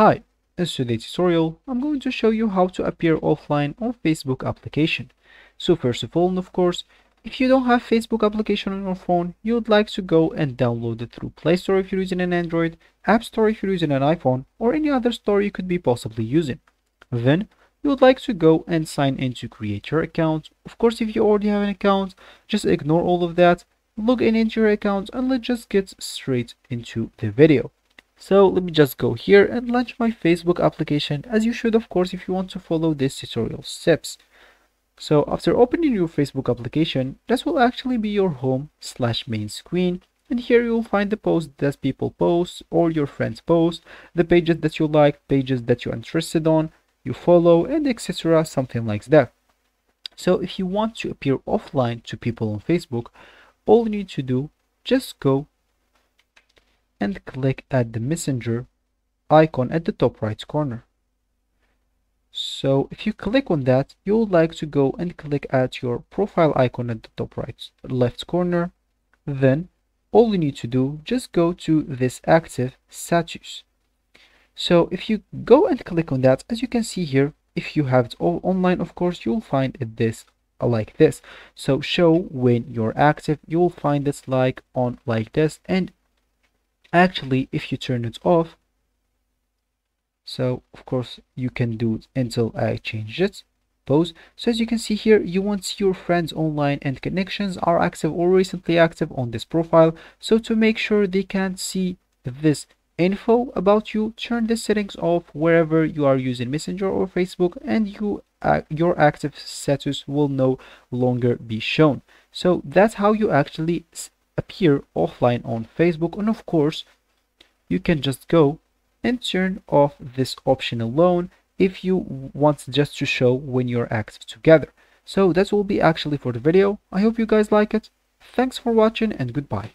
Hi, in today's tutorial, I'm going to show you how to appear offline on Facebook application. So first of all, of course, if you don't have Facebook application on your phone, you would like to go and download it through Play Store if you're using an Android, App Store if you're using an iPhone, or any other store you could be possibly using. Then, you would like to go and sign in to create your account. Of course, if you already have an account, just ignore all of that, log in into your account, and let's just get straight into the video. So let me just go here and launch my Facebook application, as you should of course if you want to follow this tutorial steps. So after opening your Facebook application, this will actually be your home/main screen, and here you'll find the posts that people post or your friends post, the pages that you like, pages that you're interested on, you follow, and etc. something like that. So if you want to appear offline to people on Facebook, all you need to do, just go and click at the messenger icon at the top right corner. So if you click on that, you would like to go and click at your profile icon at the top right left corner. Then all you need to do, just go to this active status. So if you go and click on that, as you can see here, if you have it all online, of course you'll find it this like this. So show when you're active, you'll find this like on like this, and actually if you turn it off, so of course you can do it until I change it, pause. So as you can see here, you want to see your friends online and connections are active or recently active on this profile. So to make sure they can't see this info about you, turn the settings off wherever you are using Messenger or Facebook, and your active status will no longer be shown. So that's how you actually appear offline on Facebook. And of course you can just go and turn off this option alone if you want just to show when you're active together. So that will be actually for the video. I hope you guys like it. Thanks for watching and goodbye.